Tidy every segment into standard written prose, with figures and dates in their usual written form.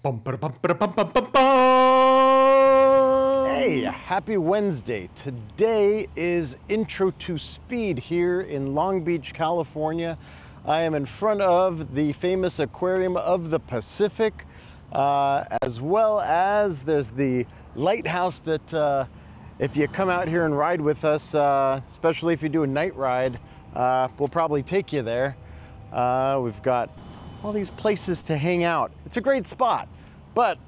Hey, happy Wednesday. Today is Intro2Speed here in Long Beach, California. I am in front of the famous Aquarium of the Pacific, as well as there's the lighthouse that if you come out here and ride with us, especially if you do a night ride, we'll probably take you there. We've got all these places to hang out. It's a great spot, but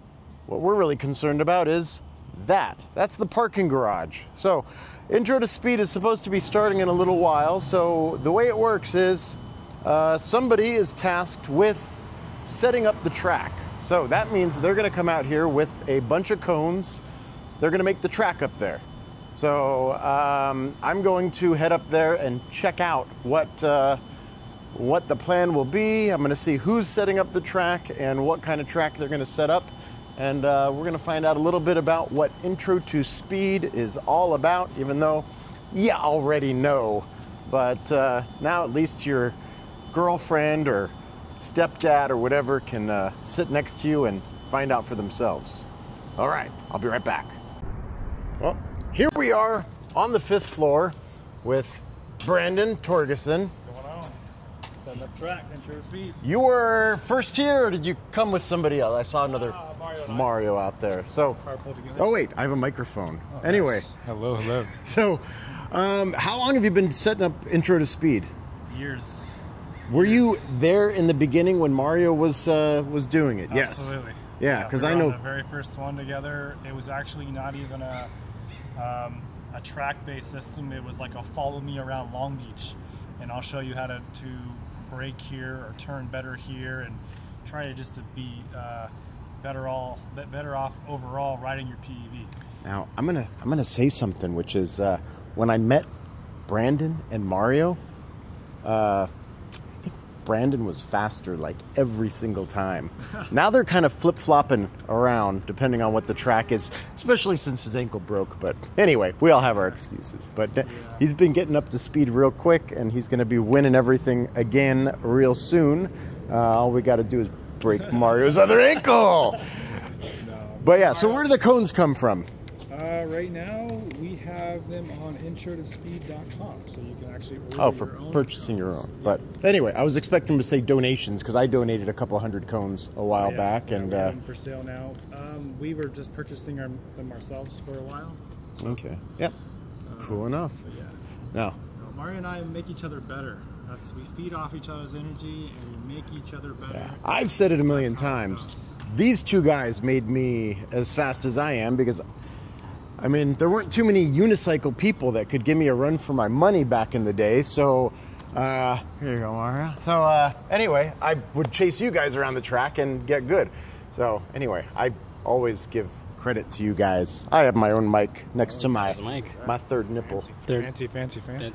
what we're really concerned about is that's the parking garage. So Intro2Speed is supposed to be starting in a little while. So the way it works is somebody is tasked with setting up the track. So that means they're gonna come out here with a bunch of cones. They're gonna make the track up there. So I'm going to head up there and check out what the plan will be. I'm gonna see who's setting up the track and what kind of track they're gonna set up. And we're gonna find out a little bit about what Intro2Speed is all about, even though you already know. But now at least your girlfriend or stepdad or whatever can sit next to you and find out for themselves. All right, I'll be right back. Well, here we are on the 5th floor with Brandon Torgerson. Setting up track, Intro2Speed. You were first here, or did you come with somebody else? I saw another Mario out there. So, oh wait, I have a microphone. Oh, anyway. Nice. Hello, hello. So, how long have you been setting up Intro2Speed? Years. Were you there in the beginning when Mario was doing it? Absolutely. Yes. Yeah, because we I know the very first one together. It was actually not even a track-based system. It was like a follow me around Long Beach, and I'll show you how to brake here or turn better here, and try to be better off overall riding your PEV. Now I'm gonna say something, which is when I met Brandon and Mario, I think Brandon was faster like every single time. Now they're kind of flip-flopping around depending on what the track is, especially since his ankle broke. But anyway, we all have our excuses. But he's been getting up to speed real quick, and he's going to be winning everything again real soon. All we got to do is break Mario's other ankle. But yeah, so where do the cones come from? Right now, we have them on Intro2Speed.com, so you can actually order for your own. purchasing your own. But anyway, I was expecting to say donations because I donated a couple hundred cones a while back, and we're for sale now. We were just purchasing them ourselves for a while. So, okay. Yep. Cool enough. Yeah. Now, Mario and I make each other better. We feed off each other's energy and we make each other better. yeah, I've said it a million times. These two guys made me as fast as I am because, I mean, there weren't too many unicycle people that could give me a run for my money back in the day. So, here you go, Mario. So, anyway, I would chase you guys around the track and get good. So, anyway, I always give credit to you guys. I have my own mic next to my third nipple. Fancy.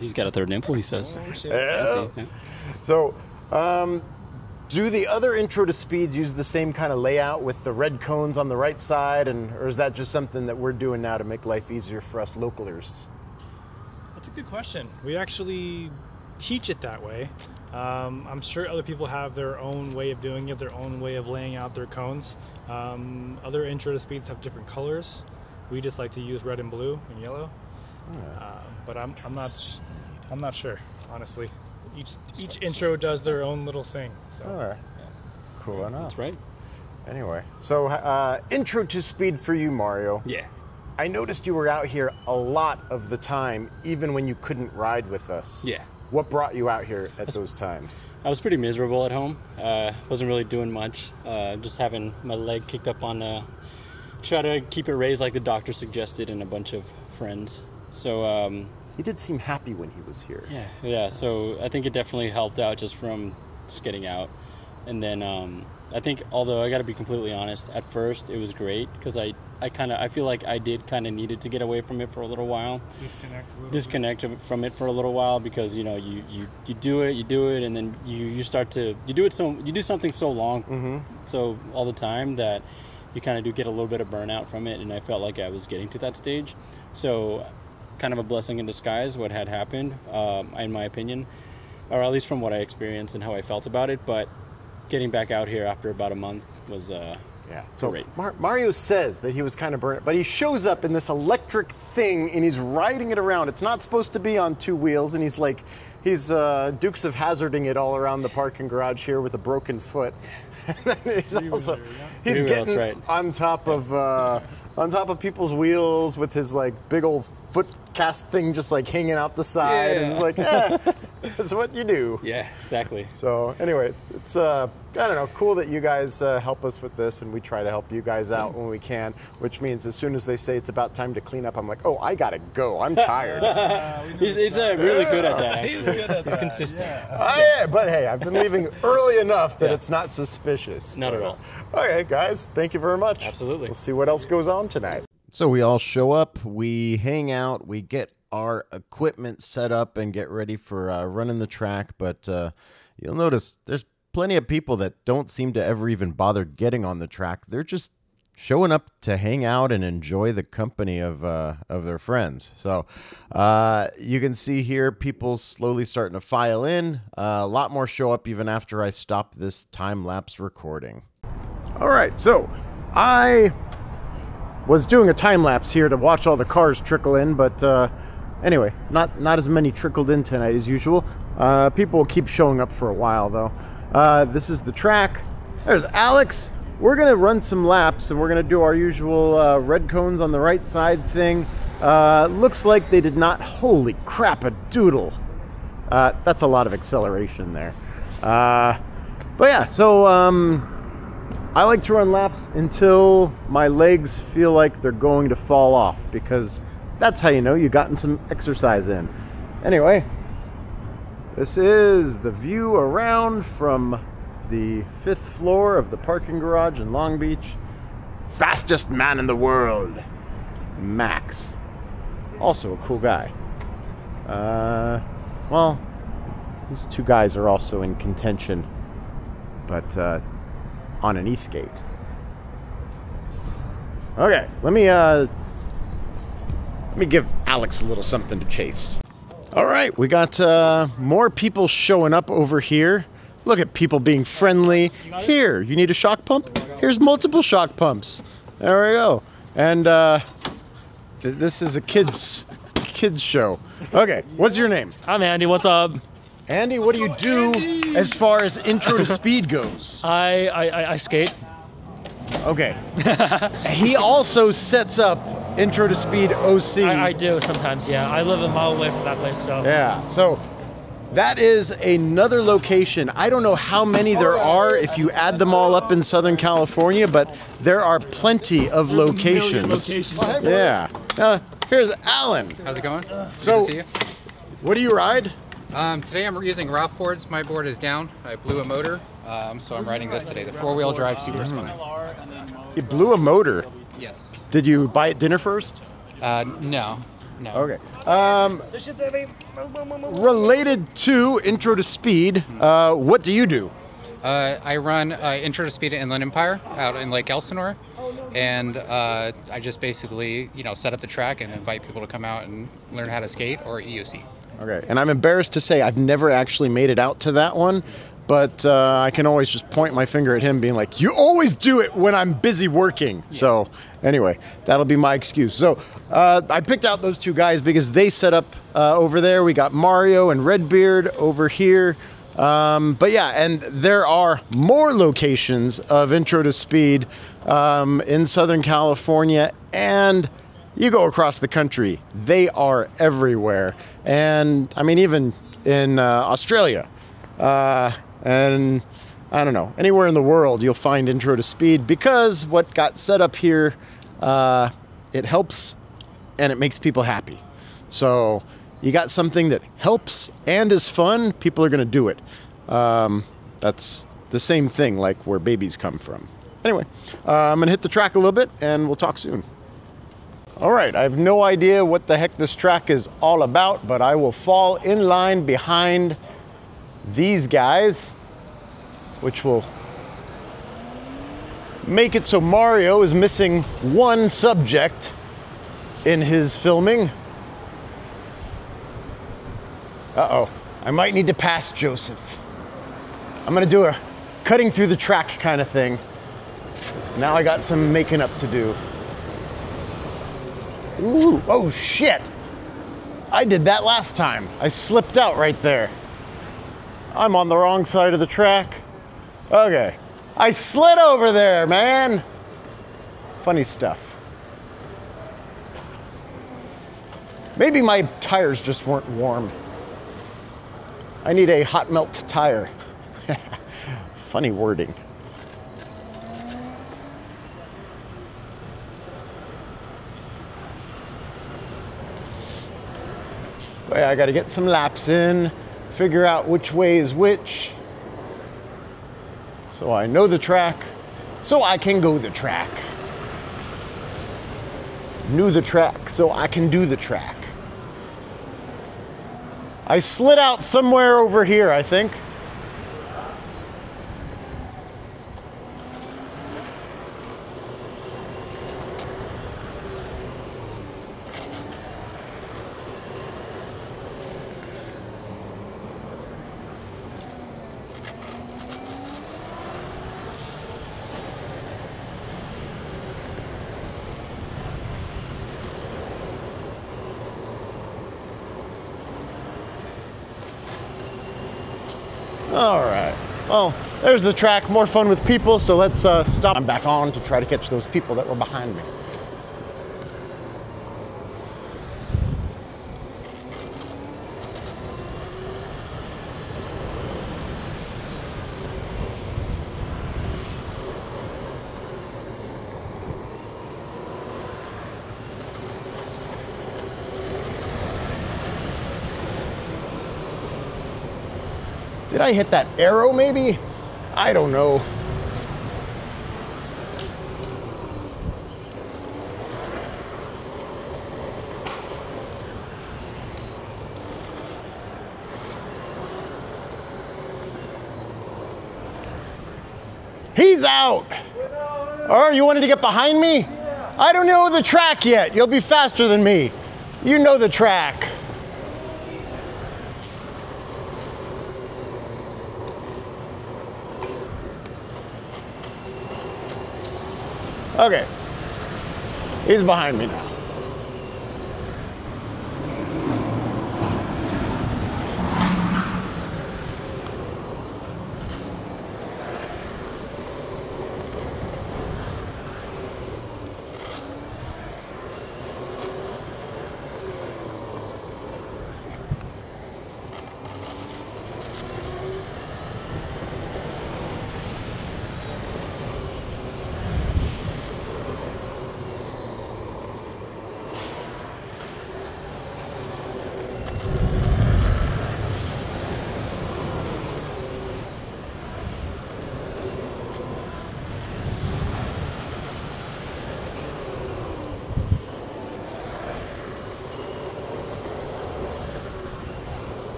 He's got a third nipple, he says. Yeah. Fancy, yeah. So, do the other Intro2Speeds use the same kind of layout with the red cones on the right side, or is that just something that we're doing now to make life easier for us localers? That's a good question. We actually teach it that way. I'm sure other people have their own way of doing it, their own way of laying out their cones. Other Intro2Speeds have different colors. We just like to use red and blue and yellow. But I'm not sure, honestly. Each intro does their own little thing. So, all right. yeah. Cool enough. That's right. Anyway, so Intro2Speed for you, Mario. Yeah. I noticed you were out here a lot of the time, even when you couldn't ride with us. Yeah. What brought you out here at those times? I was pretty miserable at home. Wasn't really doing much. Just having my leg kicked up on try to keep it raised like the doctor suggested and a bunch of friends. So he did seem happy when he was here. Yeah. So I think it definitely helped out just from just getting out. And then I think, although I got to be completely honest, at first it was great because I feel like I did kind of needed to get away from it for a little while. Disconnect from it for a little while because, you know, you do it, and then you do something so long, so all the time that you kind of do get a little bit of burnout from it, and I felt like I was getting to that stage. So kind of a blessing in disguise what had happened, in my opinion, or at least from what I experienced and how I felt about it. But getting back out here after about a month was Yeah. So great. Mario says that he was kind of burnt, but he shows up in this electric thing and he's riding it around. It's not supposed to be on 2 wheels, and he's Dukes of Hazzarding it all around the parking garage here with a broken foot. He's getting on top of people's wheels with his like big old foot cast thing just like hanging out the side, and it's like, yeah, that's what you do. Yeah, exactly. So anyway, it's I don't know, cool that you guys help us with this, and we try to help you guys out when we can, which means as soon as they say it's about time to clean up, I'm like, oh, I gotta go, I'm tired. He's really good at that, actually. He's consistent. Yeah, but hey, I've been leaving early enough that it's not suspicious. Not at all. Okay, guys, thank you very much. Absolutely. We'll see what else goes on tonight. So we all show up, we hang out, we get our equipment set up and get ready for running the track, but you'll notice there's plenty of people that don't seem to ever even bother getting on the track. They're just showing up to hang out and enjoy the company of their friends. So you can see here people slowly starting to file in. A lot more show up even after I stop this time-lapse recording. All right, so I was doing a time-lapse here to watch all the cars trickle in, but anyway, not as many trickled in tonight as usual. People will keep showing up for a while, though. This is the track. There's Alex. We're going to run some laps, and we're going to do our usual red cones on the right side thing. Looks like they did not. Holy crap, a doodle. That's a lot of acceleration there. But yeah, so I like to run laps until my legs feel like they're going to fall off, because that's how you know you've gotten some exercise in. Anyway, this is the view around from the 5th floor of the parking garage in Long Beach. Fastest man in the world, Max. Also a cool guy. Well, these 2 guys are also in contention, but on an e-skate. Okay, let me give Alex a little something to chase. All right, we got more people showing up over here. Look at people being friendly. Here, you need a shock pump? Here's multiple shock pumps. There we go. And this is a kids show. Okay, what's your name? I'm Andy, what's up? Andy, what do you do as far as Intro to Speed goes? I skate. Okay. He also sets up Intro to Speed OC. I do sometimes, yeah. I live a mile away from that place, so. Yeah, so that is another location. I don't know how many there are if you add them all up in Southern California, but there are plenty of locations. Yeah. Here's Alan. How's it going? Good So, to see you. What do you ride? Today I'm using Ralph boards. My board is down. I blew a motor, so I'm riding this today, the 4-wheel drive Super Spine. You blew a motor. Yes. Did you buy it dinner first? No. Okay. Related to Intro to Speed, what do you do? I run Intro to Speed at Inland Empire out in Lake Elsinore, and I just basically, set up the track and invite people to come out and learn how to skate or EUC. Okay, and I'm embarrassed to say I've never actually made it out to that one, but I can always just point my finger at him being like, you always do it when I'm busy working. Yeah. So anyway, that'll be my excuse. So I picked out those 2 guys because they set up over there. We got Mario and Redbeard over here. But yeah, and there are more locations of Intro to Speed in Southern California, and you go across the country, they are everywhere. And I mean, even in Australia, and I don't know, anywhere in the world, you'll find Intro to Speed, because what got set up here, it helps and it makes people happy. So you got something that helps and is fun, people are going to do it. That's the same thing like where babies come from. Anyway, I'm going to hit the track a little bit and we'll talk soon. All right, I have no idea what the heck this track is all about, but I will fall in line behind these guys, which will make it so Mario is missing one subject in his filming. Uh-oh, I might need to pass Joseph. I'm gonna do a cutting through the track kind of thing. So now I got some making up to do. Ooh, oh shit! I did that last time. I slipped out right there. I'm on the wrong side of the track. Okay. I slid over there, man. Funny stuff. Maybe my tires just weren't warm. I need a hot melt tire. Funny wording. But yeah, I gotta get some laps in, figure out which way is which, so I know the track, so I can go the track. Knew the track, so I can do the track. I slid out somewhere over here, I think. All right, well, there's the track, more fun with people, so let's stop. I'm back on to try to catch those people that were behind me. Did I hit that arrow maybe? I don't know. He's out. Or you wanted to get behind me? Yeah. I don't know the track yet. You'll be faster than me. You know the track. Okay, he's behind me now.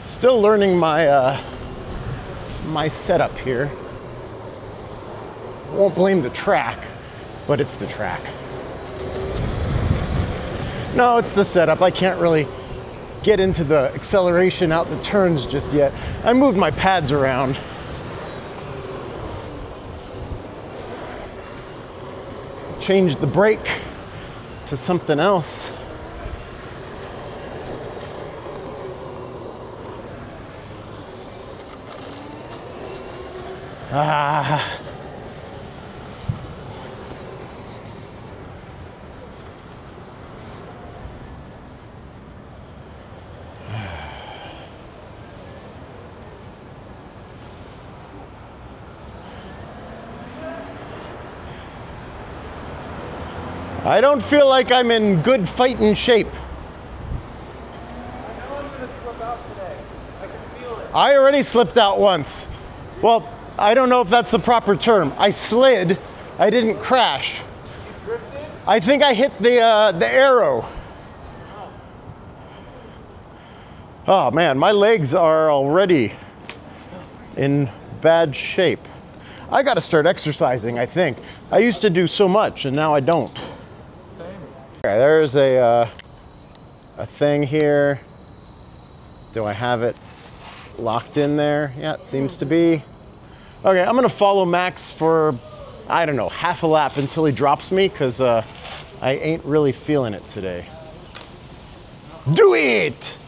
Still learning my my setup here. Won't blame the track, but it's the track. No, it's the setup. I can't really get into the acceleration out the turns just yet. I moved my pads around. Changed the brake to something else. Ah. I don't feel like I'm in good fighting shape. I know I'm gonna slip out today. I can feel it. I already slipped out once. Well, I don't know if that's the proper term. I slid, I didn't crash. You drifted? I think I hit the arrow. Oh man, my legs are already in bad shape. I got to start exercising, I think. I used to do so much, and now I don't. Same. Okay, there's a thing here. Do I have it locked in there? Yeah, it seems to be. Okay, I'm gonna follow Max for, I don't know, half a lap until he drops me, because I ain't really feeling it today. Do it!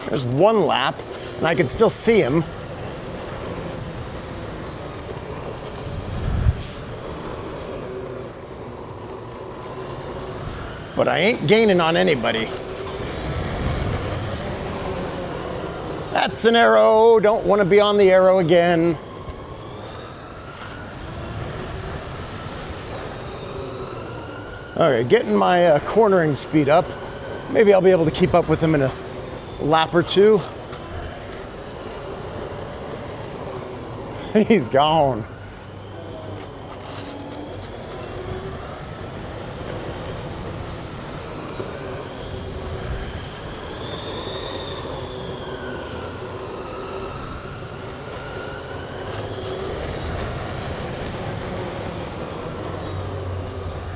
There's one lap, and I can still see him. But I ain't gaining on anybody. That's an arrow. Don't want to be on the arrow again. Okay, getting my cornering speed up. Maybe I'll be able to keep up with him in a lap or two. He's gone.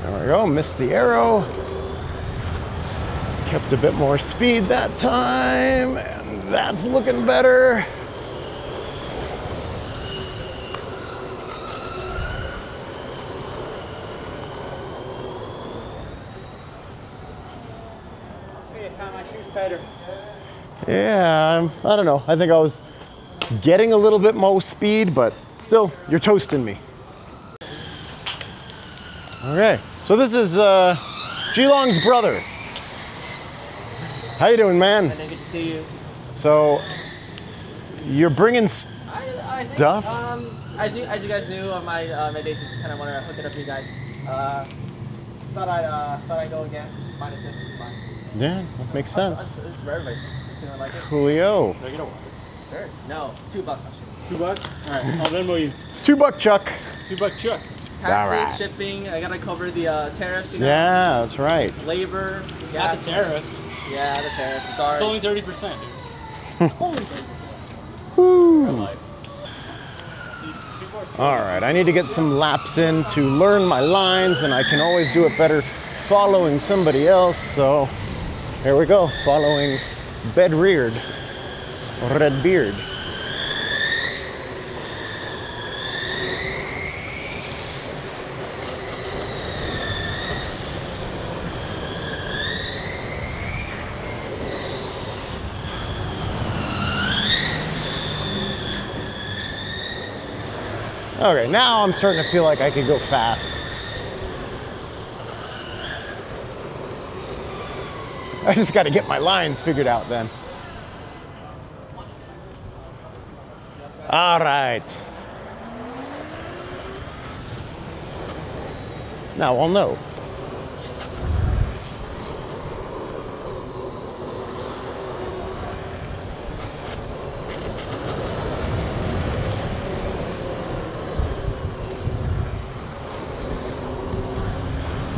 There we go, missed the arrow. Kept a bit more speed that time, and that's looking better. Hey, tie my shoes tighter. Yeah, I don't know. I think I was getting a little bit more speed, but still, you're toasting me. Okay, so this is G-Long's brother. How you doing, man? Good to see you. So, you're bringing I think, stuff? as you guys knew, on my days, just kind of want to hook it up for you guys. Thought I'd go again. Minus this, fine. Yeah, that makes sense. It's for everybody. Just feeling like it. Coolio. Can I get a water? Sure. No, $2 actually. $2? All right, I'll Venmo you. $2 Chuck. $2 Chuck. Taxes, Alright. shipping. I gotta cover the tariffs. You know. Yeah, that's right. Labor. Not Gas. the tariffs. Yeah, the tariffs. I'm sorry. It's only 30%, dude. Only 30%. Woo. All right, I need to get some laps in to learn my lines, and I can always do it better following somebody else. So here we go, following Bed Reared, Red Beard. Okay, now I'm starting to feel like I could go fast. I just got to get my lines figured out then. All right. Now I'll know.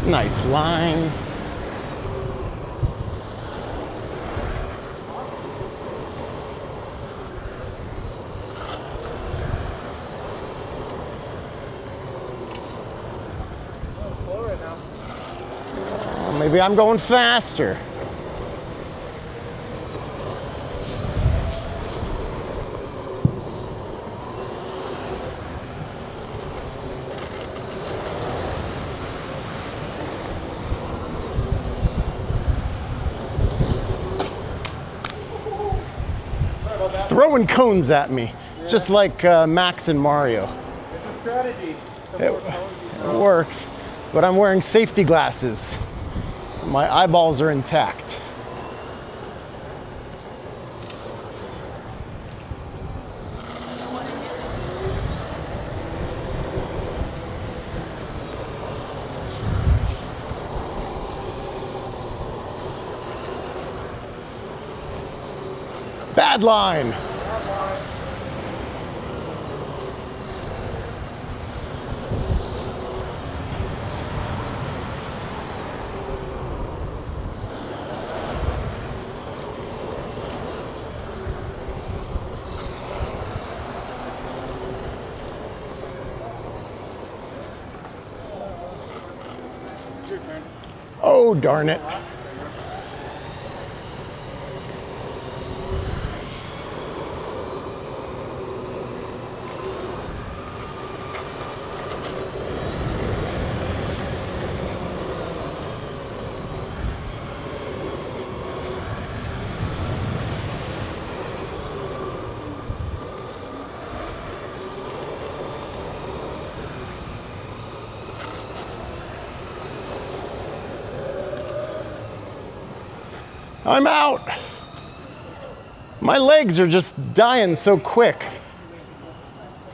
Nice line. Maybe I'm going faster. Throwing cones at me, just like Max and Mario. It's a strategy. It works, but I'm wearing safety glasses. My eyeballs are intact. Bad line. Oh, darn it. I'm out. My legs are just dying so quick.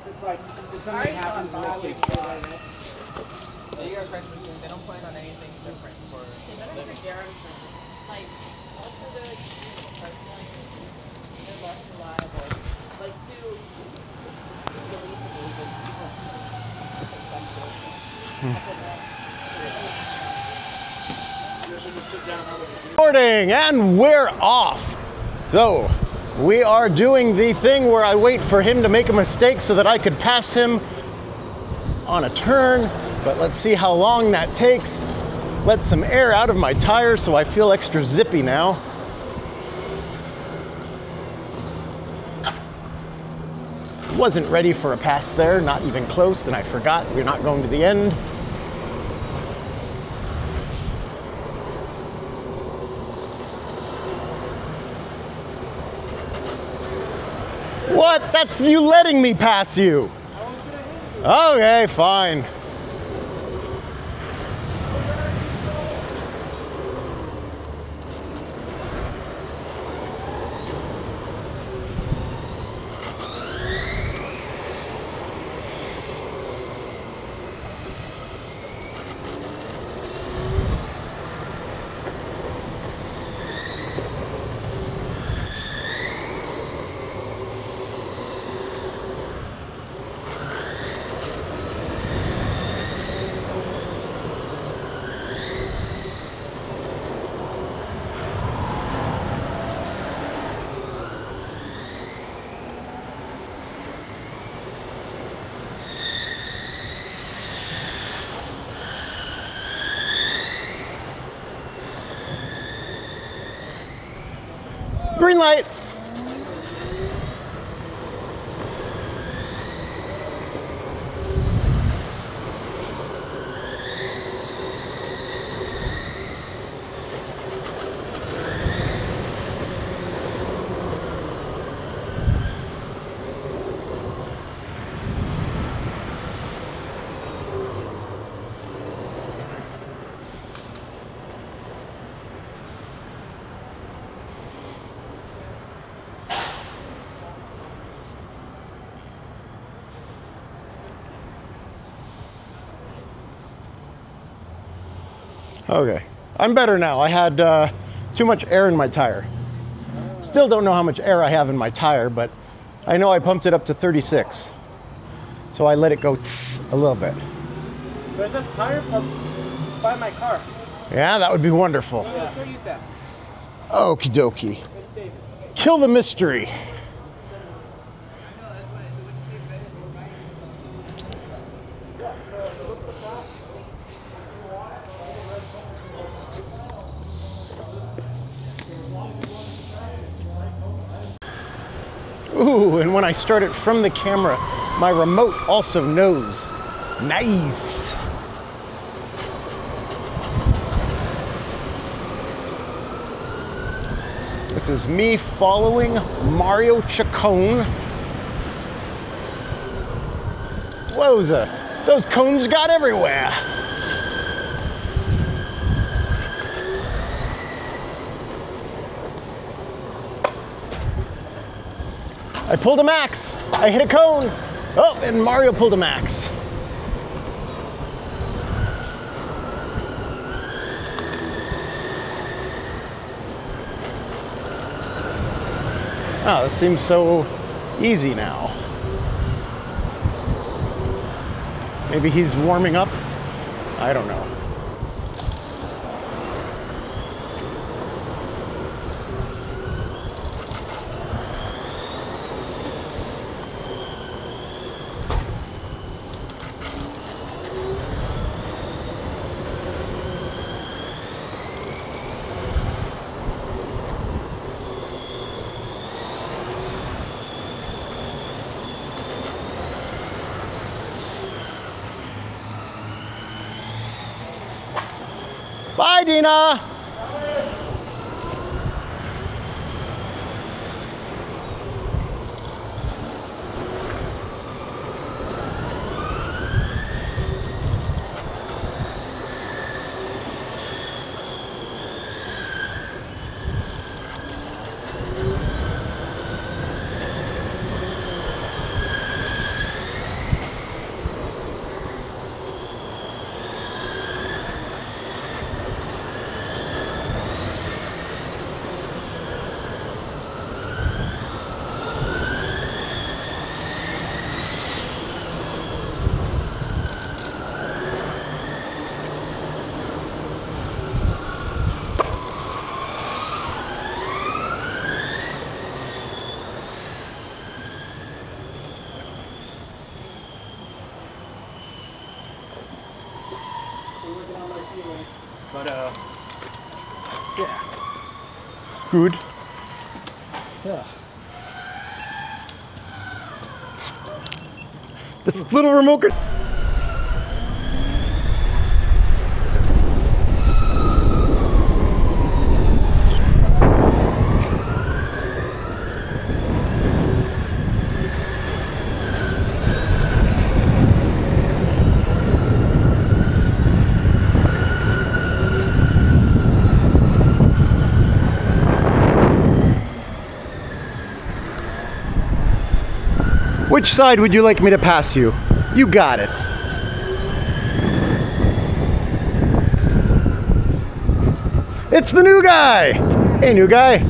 It's like, if something happens, they don't plan on anything different for like, also the experience, I feel like they're less reliable. Like, to release an Recording, and we're off. So we are doing the thing where I wait for him to make a mistake so that I could pass him on a turn, but let's see how long that takes. Let some air out of my tires so I feel extra zippy now. Wasn't ready for a pass there, not even close, and I forgot we're not going to the end. What? That's you letting me pass you. Okay, fine. Green light. Okay, I'm better now. I had too much air in my tire. Still don't know how much air I have in my tire, but I know I pumped it up to 36. So I let it go tss a little bit. There's a tire pump by my car. Yeah, that would be wonderful. Yeah. Go use that. Okie dokie. Kill the mystery. Ooh, and when I start it from the camera, my remote also knows. Nice. This is me following Mario Chacon. Wowza, those cones got everywhere. I pulled a max. I hit a cone. Oh, and Mario pulled a max. Oh, this seems so easy now. Maybe he's warming up? I don't know. Bye, Dina! But Yeah. Good. Yeah. This little remote control. Which side would you like me to pass you? You got it. It's the new guy! Hey, new guy.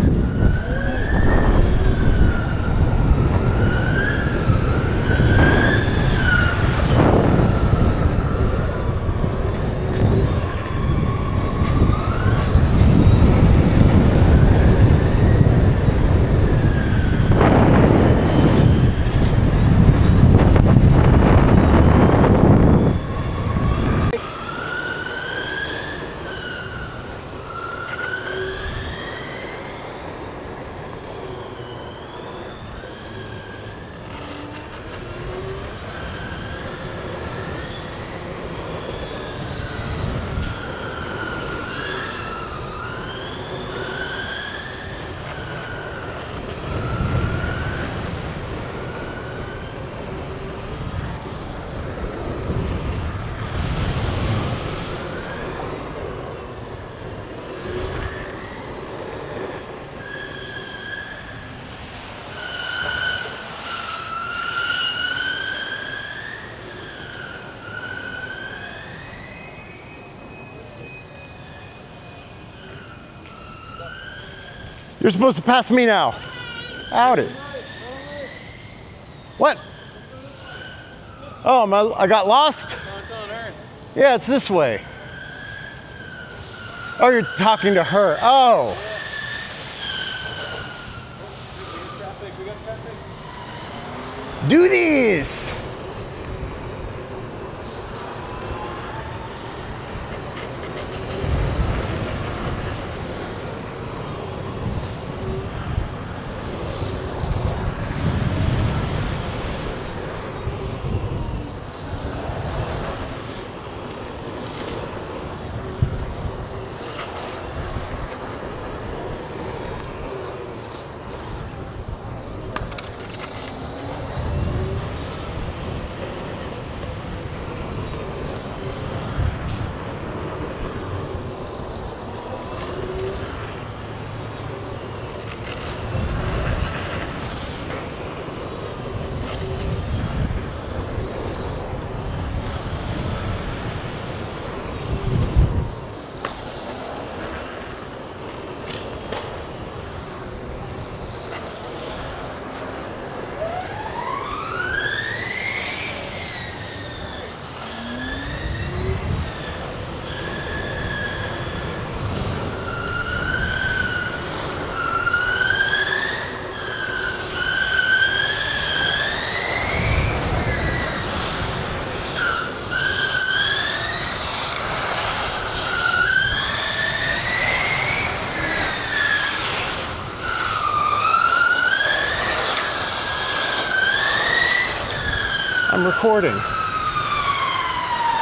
You're supposed to pass me now. Howdy. What? Oh, I got lost? Yeah, it's this way. Oh, you're talking to her. Oh. Do this. recording.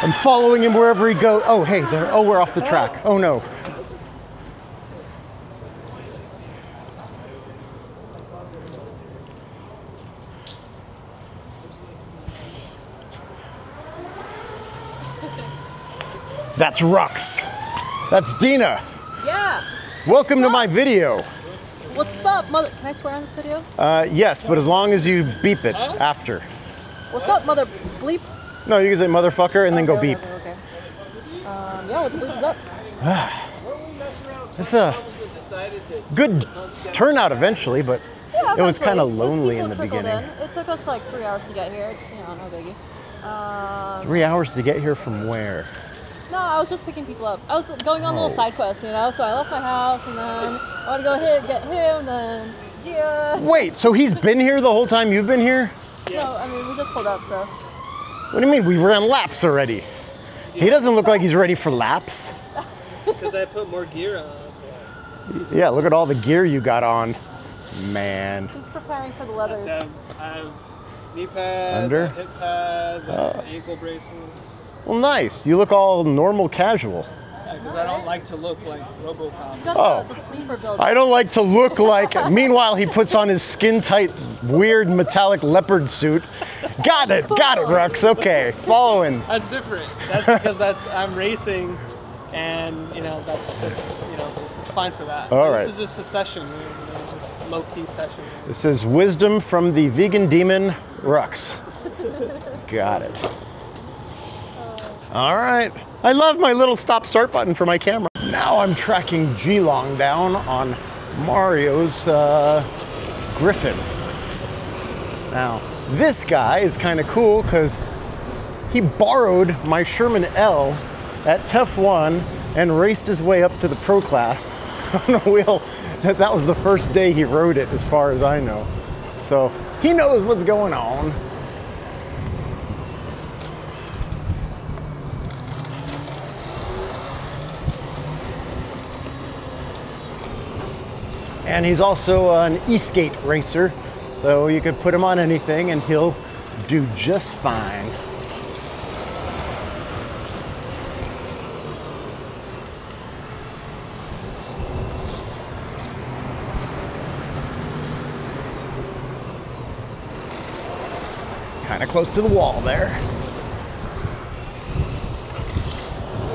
I'm following him wherever he goes. Oh, hey, there. Oh, we're off the track. Oh, no. That's Rux. That's Dina. Yeah. Welcome to my video. What's up, mother? Can I swear on this video? Yes, but as long as you beep it after. What's up, mother bleep? No, you can say motherfucker and then go beep. Okay. Yeah, what the bleep is up? It's a good turnout eventually, but Yeah, it was kind of eventually. lonely People in the trickled beginning. in. It took us like 3 hours to get here. It's, no biggie. 3 hours to get here from where? No, I was just picking people up. I was going on little side quests, So I left my house and then I want to go get him, then Gia. Wait, so he's been here the whole time you've been here? Yes. No, I mean, we just pulled up, so. What do you mean? We ran laps already. He doesn't look like he's ready for laps. Because I put more gear on. So. Yeah, look at all the gear you got on. Man. He's preparing for the leathers. I have knee pads, Under? I have hip pads, I have ankle braces. Well, nice. You look all normal casual. Because I don't like to look like RoboCop. He's got the sleeper build. I don't like to look like, meanwhile he puts on his skin-tight, weird metallic leopard suit. Got it, Rux, okay, following. That's different. That's because I'm racing, and that's it's fine for that. All right. This is just a session, just low-key session. This is wisdom from the vegan demon, Rux. Got it. All right. I love my little stop-start button for my camera. Now I'm tracking Geelong down on Mario's Griffin. Now, this guy is kind of cool because he borrowed my Sherman L at TEF 1 and raced his way up to the pro class on a wheel. That was the first day he rode it, as far as I know. So he knows what's going on. And he's also an e-skate racer, so you could put him on anything and he'll do just fine. Kind of close to the wall there.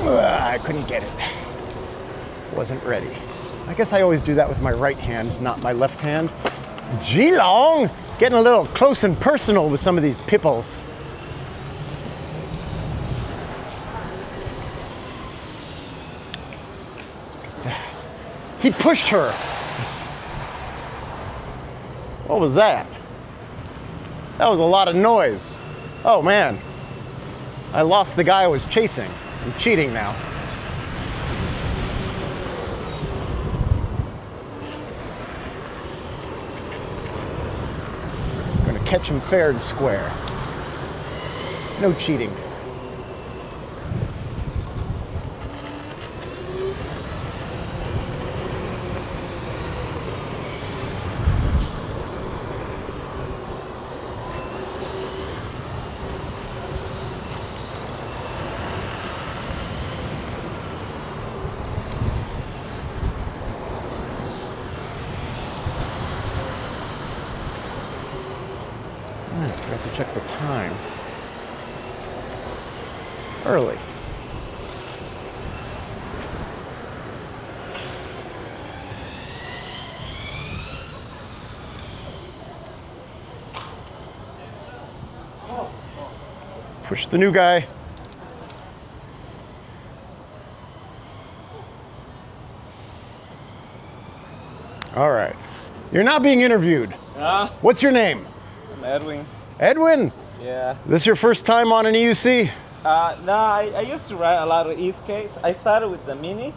I couldn't get it. Wasn't ready. I guess I always do that with my right hand, not my left hand. Geelong! Getting a little close and personal with some of these pipples. He pushed her. What was that? That was a lot of noise. Oh man. I lost the guy I was chasing. I'm cheating now. Catch him fair and square. No cheating. I have to check the time. Early. Push the new guy. All right. You're not being interviewed. What's your name? I'm Edwin. Edwin? Yeah. This your first time on an EUC? No, I used to ride a lot of e-skates. I started with the Mini.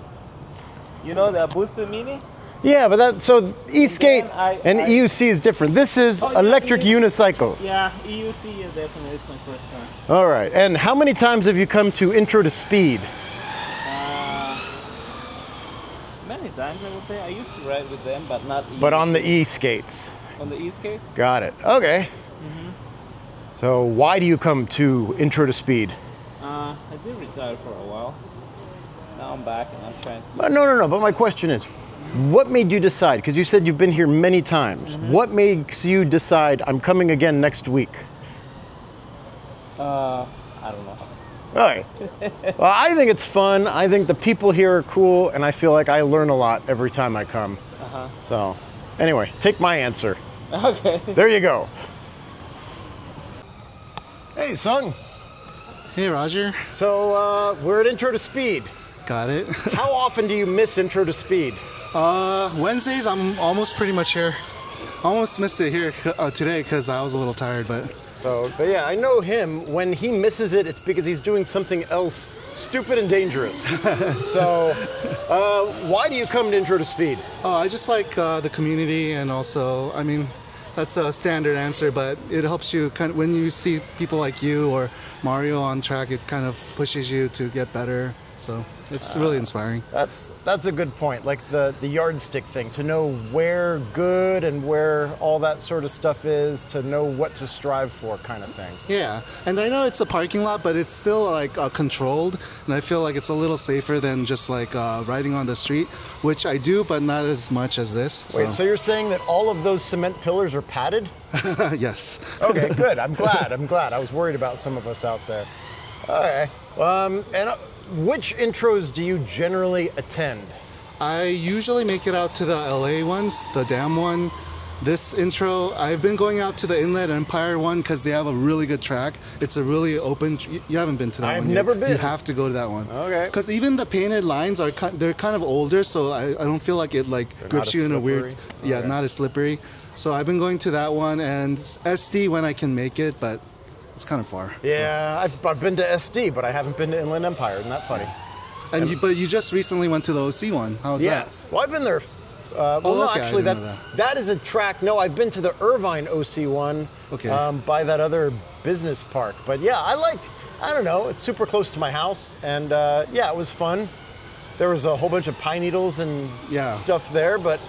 You know, the boosted Mini? Yeah, but that, so e-skate and I EUC is different. This is electric unicycle. Yeah, EUC is definitely, it's my first time. All right, and how many times have you come to Intro2Speed? Many times, I would say. I used to ride with them, but not EUC. But on the e-skates. On the e-skates? Got it, okay. So why do you come to Intro to Speed? I did retire for a while. Now I'm back and I'm trying to... No. But my question is, what made you decide? Because you said you've been here many times. What makes you decide I'm coming again next week? I don't know. All right. Well, I think it's fun. I think the people here are cool, and I feel like I learn a lot every time I come. So, anyway, take my answer. Okay. There you go. Hey, Sung. Hey, Roger. So, we're at Intro to Speed. Got it. How often do you miss Intro to Speed? Wednesdays, I'm almost pretty much here. Almost missed it here today because I was a little tired, but yeah, I know him. When he misses it, it's because he's doing something else stupid and dangerous. So, why do you come to Intro to Speed? Oh, I just like the community, and also, I mean, that's a standard answer, but it helps you kind of, when you see people like you or Mario on track, it kind of pushes you to get better. So it's really inspiring. That's a good point. Like the yardstick thing, to know where good and where all that sort of stuff is, to know what to strive for, kind of thing. Yeah, and I know it's a parking lot, but it's still like controlled, and I feel like it's a little safer than just like riding on the street, which I do, but not as much as this. Wait, so you're saying that all of those cement pillars are padded? Yes. Okay, good. I'm glad. I was worried about some of us out there. Okay. Which intros do you generally attend? I usually make it out to the LA ones, the Dam one. This intro, I've been going out to the Inlet Empire one because they have a really good track. It's a really open, you haven't been to that one yet. I've never been. You have to go to that one. Okay. Because even the painted lines, they're kind of older, so I don't feel like it grips you in a weird, not as slippery. So I've been going to that one, and SD when I can make it, but it's kind of far. Yeah, so. I've been to SD, but I haven't been to Inland Empire. Isn't that funny? And but you just recently went to the OC one. How was that? Yes. Well, I've been there. Okay, actually, that is a track. No, I've been to the Irvine OC one. Okay. By that other business park. But yeah, I don't know. It's super close to my house, and yeah, it was fun. There was a whole bunch of pine needles and stuff there, but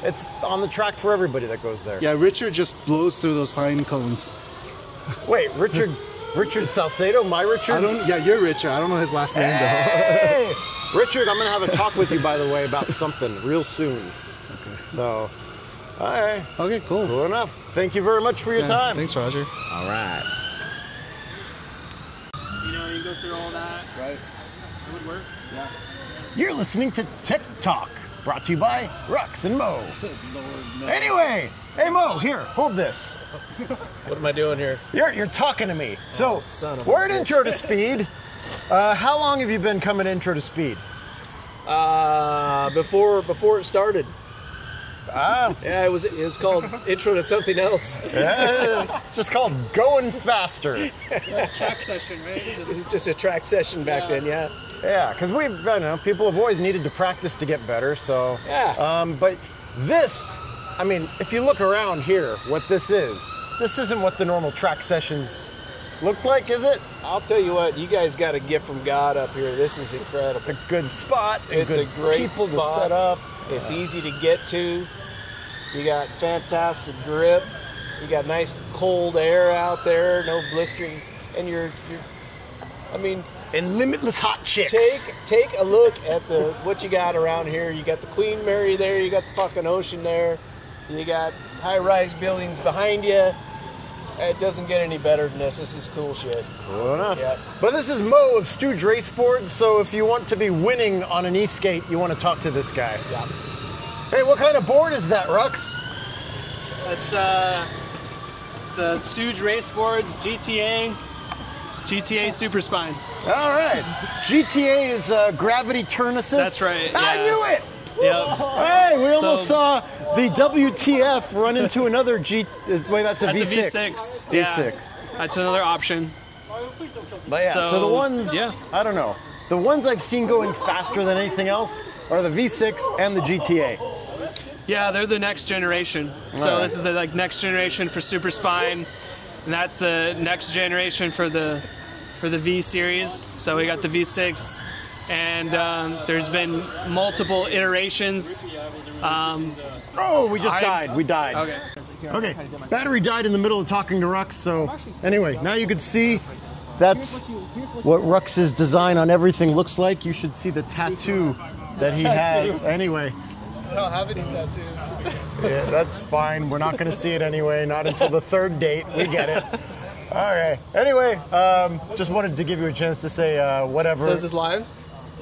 it's on the track for everybody that goes there. Yeah, Richard just blows through those pine cones. Wait, Richard Salcedo, my Richard? Yeah, you're Richard. I don't know his last name though. Richard, I'm gonna have a talk with you, by the way, about something real soon. Okay. So, all right. Okay, cool. Cool enough. Thank you very much for your time. Thanks, Roger. All right. You go through all that. Right. It would work. Yeah. You're listening to Tech Talk, brought to you by Rux and Mo. Anyway. Hey Mo, here, hold this. What am I doing here? You're talking to me. So, we're at Intro to Speed. How long have you been coming to Intro to Speed? Before it started. Yeah, it was called Intro to Something Else. Yeah, it's just called Going Faster. Track session, right? It's just a track session back then, yeah. Yeah, because people have always needed to practice to get better, so. Yeah. But this, I mean, if you look around here, what this isn't what the normal track sessions look like, is it? I'll tell you what, you guys got a gift from God up here. This is incredible. It's a good spot. It's a great people spot to set up. It's easy to get to. You got fantastic grip. You got nice cold air out there, no blistering, and and limitless hot chicks. Take a look at what you got around here. You got the Queen Mary there. You got the fucking ocean there. You got high-rise buildings behind you. It doesn't get any better than this. This is cool shit. Cool enough. Yeah. But this is Mo of Stooge Race Board, so if you want to be winning on an e-skate, you want to talk to this guy. Yeah. Hey, what kind of board is that, Rux? It's a Stooge Race Boards GTA Super Spine. All right. GTA is gravity turn assist? That's right. Yeah. I knew it! Yep. Hey, we almost saw the WTF run into another that's a V6. That's a V6. Yeah. V6. That's another option. But yeah, so the ones, I don't know. The ones I've seen going faster than anything else are the V6 and the GTA. Yeah, they're the next generation. So this is the next generation for Super Spine, and that's the next generation for the V series. So we got the V6, and there's been multiple iterations. We just died. We died. Okay. Okay, battery died in the middle of talking to Rux, so anyway, now you can see that's what Rux's design on everything looks like. You should see the tattoo that he had. Anyway. I don't have any tattoos. Yeah, that's fine. We're not going to see it anyway, not until the third date. We get it. Okay. Anyway, just wanted to give you a chance to say whatever. So is this live?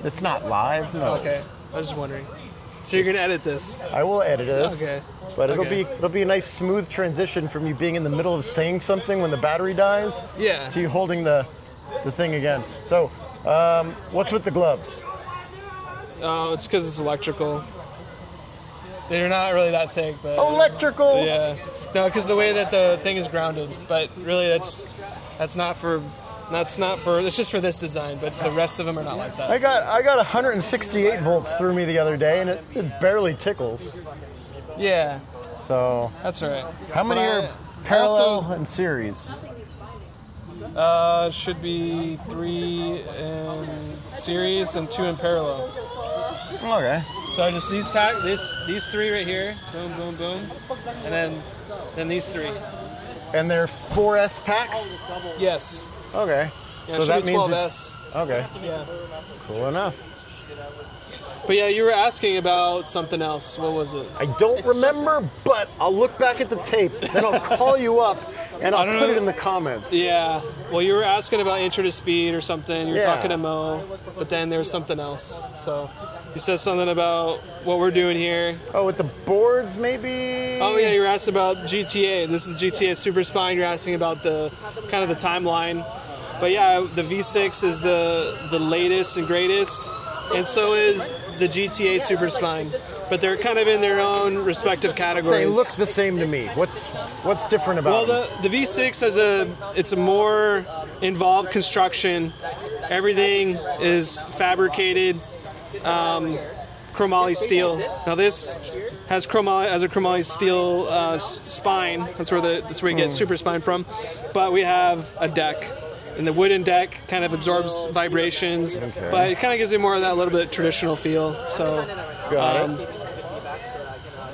It's not live, no. Okay, I was just wondering. So you're gonna edit this? I will edit this. Okay. But it'll be a nice smooth transition from you being in the middle of saying something when the battery dies. Yeah. To you holding the thing again. So, what's with the gloves? Oh, it's because it's electrical. They're not really that thick, but electrical. Yeah. No, because the way that the thing is grounded. But really, that's not for. It's just for this design, but the rest of them are not like that. I got 168 volts through me the other day, and it barely tickles. Yeah. So. That's all right. How many are parallel and series? Should be 3 in series and 2 in parallel. Okay. So I just these 3 right here, boom, boom, boom, and then these 3. And they're 4S packs? Yes. Okay. Yeah, so that be means 12S. Okay. Yeah. Cool enough. But yeah, you were asking about something else. What was it? I don't remember, but I'll look back at the tape, then I'll call you up, and I'll put it in the comments. Yeah. Well, you were asking about Intro to Speed or something. You were talking to Mo, but then there was something else. So you said something about what we're doing here. Oh, with the boards, maybe? Oh yeah, you were asking about GTA. This is GTA Super Spine. You're asking about the kind of the timeline. But yeah, the V6 is the latest and greatest, and so is the GTA Super Spine. But they're kind of in their own respective categories. They look the same to me. What's different about them? Well, the V6 it's a more involved construction. Everything is fabricated chromoly steel. Now this has a chromoly steel spine. That's where you get Super Spine from. But we have a deck. And the wooden deck kind of absorbs vibrations, but it kind of gives you more of that little bit traditional feel. So, Got it.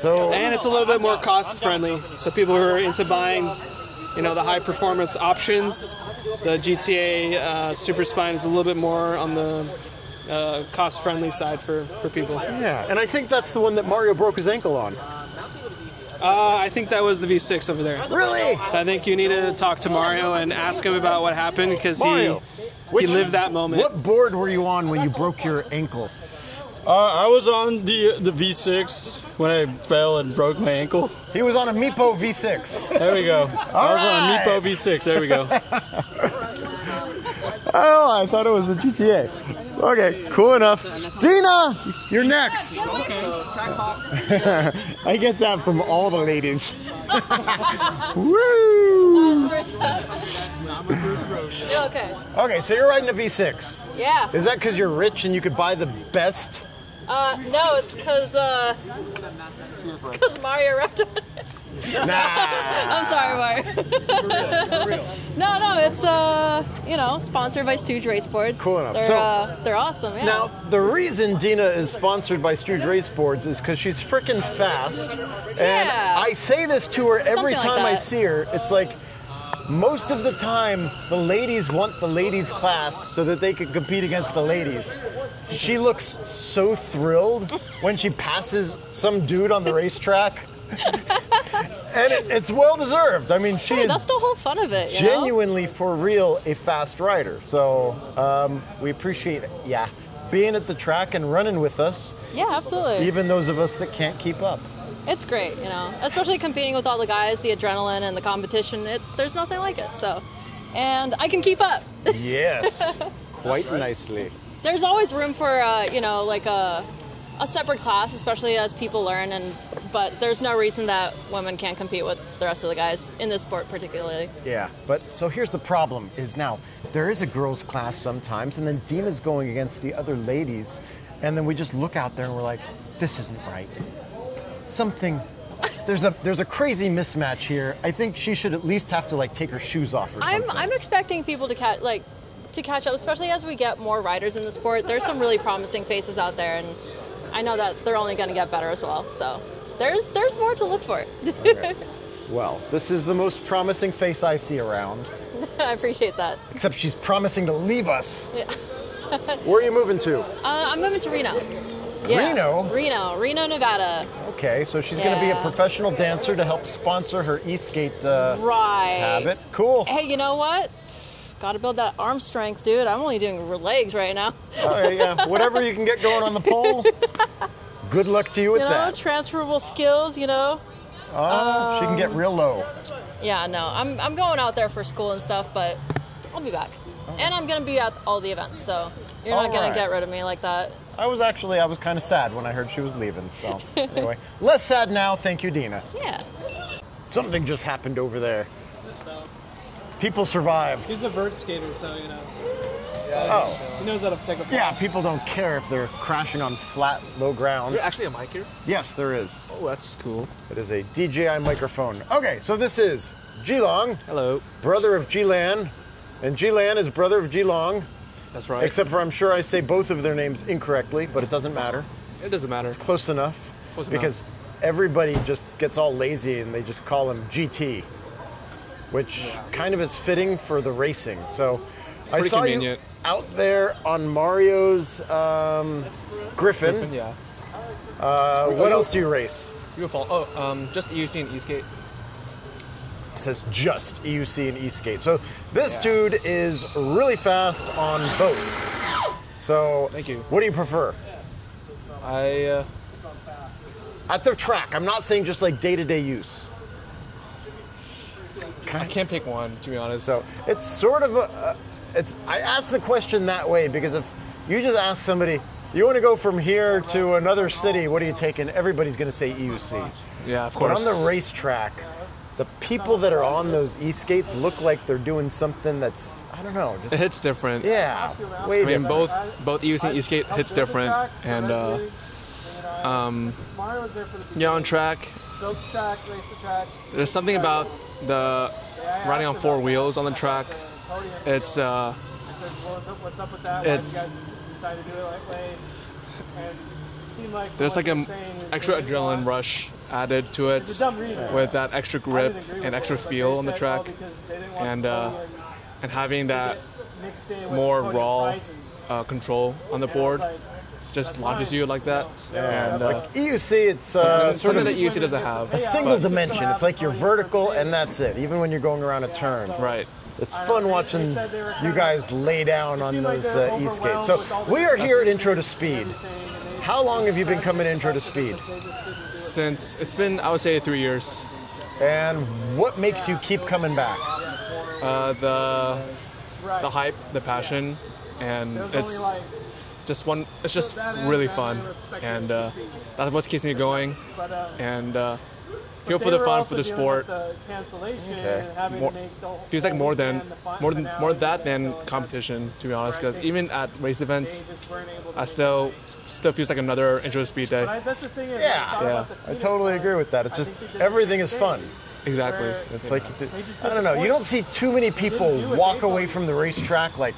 And it's a little bit more cost friendly. So people who are into buying, the high performance options, the GTA Super Spine is a little bit more on the cost friendly side for people. Yeah, and I think that's the one that Mario broke his ankle on. I think that was the V6 over there. Really? So I think you need to talk to Mario and ask him about what happened because he lived that moment. What board were you on when you broke your ankle? I was on the V6 when I fell and broke my ankle. He was on a Meepo V6. There we go. I was on a Meepo V6. There we go. Oh, I thought it was a GTA. Okay, cool enough. Dina, you're next. I get that from all the ladies. Woo! Okay. Okay, so you're riding a V6. Yeah. Is that because you're rich and you could buy the best? No, it's because Mario wrecked it. Nah. I'm sorry, Mario. No, it's sponsored by Stooge Race Boards. Cool enough. They're awesome. Yeah. Now, the reason Dina is sponsored by Stooge Race Boards is because she's freaking fast. And I say this to her every time I see her. It's like, most of the time, the ladies want the ladies class so that they can compete against the ladies. She looks so thrilled when she passes some dude on the racetrack. And it's well deserved. I mean, she is that's the whole fun of it. Genuinely, for real, a fast rider. So we appreciate being at the track and running with us. Yeah, absolutely. Even those of us that can't keep up. It's great, especially competing with all the guys, the adrenaline and the competition. There's nothing like it. So, and I can keep up. Yes, quite nicely. There's always room for like a separate class, especially as people learn. But there's no reason that women can't compete with the rest of the guys in this sport, particularly. Yeah, but so here's the problem: is now there is a girls' class sometimes, and then Dina's going against the other ladies, and then we just look out there and we're like, this isn't right. There's a crazy mismatch here. I think she should at least have to take her shoes off or something. I'm expecting people to catch up, especially as we get more riders in the sport. There's some really promising faces out there, and I know that they're only going to get better as well. So there's more to look for. Okay. Well, this is the most promising face I see around. I appreciate that. Except she's promising to leave us. Yeah. Where are you moving to? I'm moving to Reno. Yeah. Reno, Nevada. Okay, so she's going to be a professional dancer to help sponsor her e-skate habit. Cool. Hey, you know what? Got to build that arm strength, dude. I'm only doing legs right now. Yeah. Whatever you can get going on the pole. Good luck to you with that. Transferable skills, you know. Oh, she can get real low. Yeah, no, I'm going out there for school and stuff, but I'll be back. And I'm gonna be at all the events, so you're not gonna get rid of me like that. I was kind of sad when I heard she was leaving, so anyway. Less sad now, thank you, Dina. Yeah. Something just happened over there. People survived. He's a vert skater, so you know. Oh. He knows how to take a fall. Yeah, people don't care if they're crashing on flat, low ground. Is there actually a mic here? Yes, there is. Oh, that's cool. It is a DJI microphone. Okay, so this is G-Long. Hello. Brother of G-Lan. And G-Lan is brother of G-Long. That's right. Except for I'm sure I say both of their names incorrectly, but it doesn't matter. It doesn't matter. It's close enough. Close because everybody just gets all lazy and they just call him GT, which kind of is fitting for the racing. So I saw you out there on Mario's Griffin. Yeah. What else do you race? You fall. Oh, just EUC and ESK8. It says just EUC and ESK8. So this dude is really fast on both. So thank you. What do you prefer? At the track. I'm not saying just like day-to-day use. I can't pick one, to be honest. So it's sort of I asked the question that way because if you just ask somebody, you want to go from here to another city, what are you taking? Everybody's going to say EUC. Yeah, of course. But on the racetrack, the people that are on those e-skates look like they're doing something that's, I don't know. It hits different. Yeah, way different. both EUC and ESK8 hits different. And on track, there's something about the riding on four wheels on the track. It's there's like an extra adrenaline rush added to it with that extra grip and extra feel on the track, and having that more raw control on the board just launches you like that. Yeah, and like EUC, it's something that EUC doesn't have. A single dimension. It's like you're vertical and that's it, even when you're going around a turn. Right. It's fun watching you guys lay down on those e-skates. So we are here at Intro2Speed. How long have you been coming to Intro2Speed? Since it's been, I would say, 3 years. And what makes you keep coming back? The hype, the passion, and it's just really fun, and that's what keeps me going. And here for the fun, for the sport. Okay. Feels like more that than competition, to be honest. Because even at race events, I still feels like another Intro2Speed day. Yeah, I totally agree with that. It's just everything is fun. Exactly. It's like, I don't know, you don't see too many people walk away from the racetrack like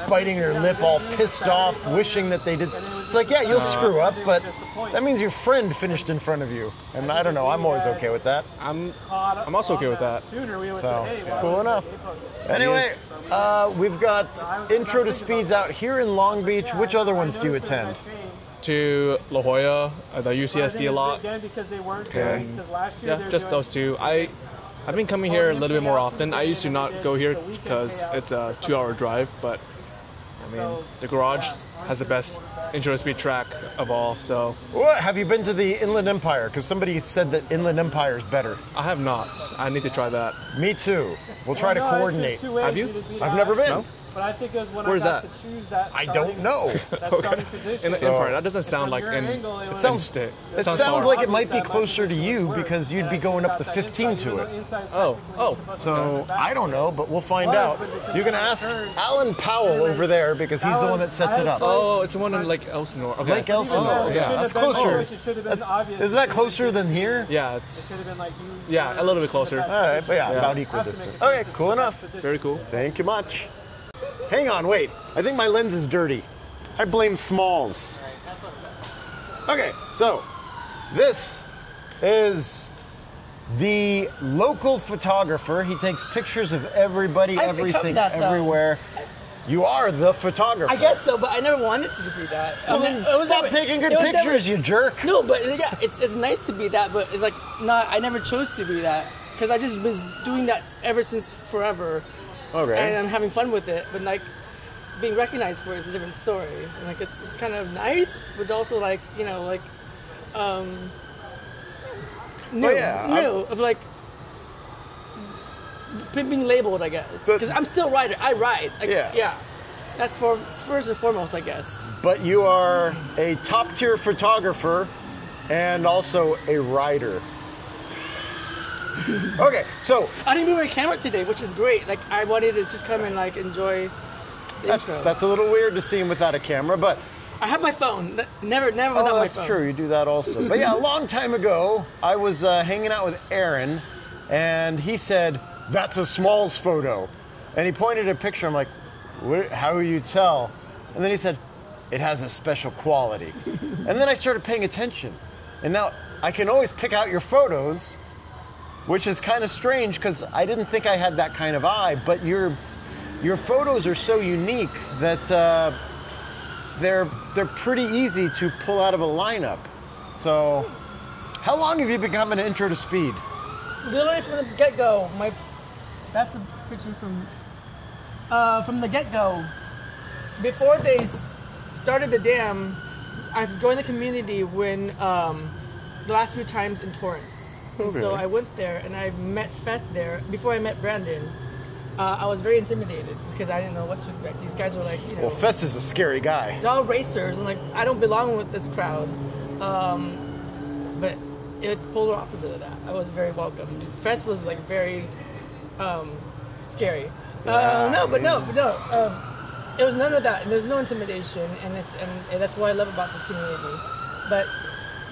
biting their lip, all pissed off, wishing that they did. It's like, yeah, you'll screw up, but that means your friend finished in front of you. And I don't know, I'm always okay with that. I'm also okay with that. So, cool enough. Anyway, we've got Intro2Speeds out here in Long Beach. Which other ones do you attend? To La Jolla, the UCSD a lot. Okay. Yeah, just those two. I've been coming here a little bit more often. I used to not go here because it's a 2-hour drive, but I mean, the garage has the best Intro2Speed track of all, so. What? Have you been to the Inland Empire? Because somebody said that Inland Empire is better. I have not. I need to try that. Me too. We'll try to coordinate. Have you? I've never been. No? But I think it was when Where's I got that? to choose that. I don't know. Starting position. In the Empire, that doesn't sound like in. It sounds like it might be closer to you because you'd be going up the 15 to it. Oh. So I don't know, but we'll find out. You can ask Alan Powell over there because he's the one that sets it up. Oh, it's the one in Lake Elsinore. Okay. Lake Elsinore, yeah, that's closer. Isn't that closer than here? Yeah, a little bit closer. All right, but yeah, about equal distance. Okay, cool enough. Very cool. Thank you much. Hang on, wait. I think my lens is dirty. I blame Smalls. Okay, so this is the local photographer. He takes pictures of everybody, everything, everywhere. You are the photographer. I guess so, but I never wanted to be that. Well, then stop taking good pictures, you jerk. No, but yeah, it's nice to be that, but it's like not. I never chose to be that because I just been doing that ever since forever. Okay. And I'm having fun with it, but like being recognized for it is a different story. And like it's kind of nice, but also like new of like being labeled, I guess. Because I'm still a rider. I ride. Yeah. That's for first and foremost, I guess. But you are a top-tier photographer and also a rider. Okay, so I didn't bring my camera today, which is great. Like I wanted to just come and like enjoy the intro. That's a little weird to see him without a camera, but I have my phone. Never without my phone. That's true. You do that also. But yeah, a long time ago, I was hanging out with Aaron, and he said, "That's a Smalls photo," and he pointed at a picture. I'm like, "How will you tell?" And then he said, "It has a special quality." And then I started paying attention, and now I can always pick out your photos, which is kind of strange because I didn't think I had that kind of eye. But your photos are so unique that they're pretty easy to pull out of a lineup. So, how long have you been coming to Intro to Speed? Literally from the get-go. That's a picture from the get-go. Before they started the dam, I've joined the community when the last few times in Torrance. And so I went there and I met Fest there. Before I met Brandon, I was very intimidated because I didn't know what to expect. These guys are like, Well, Fest is a scary guy. They're all racers, and like I don't belong with this crowd. But it's polar opposite of that. I was very welcomed. Fest was like very scary. No. It was none of that. And there's no intimidation, and that's what I love about this community. But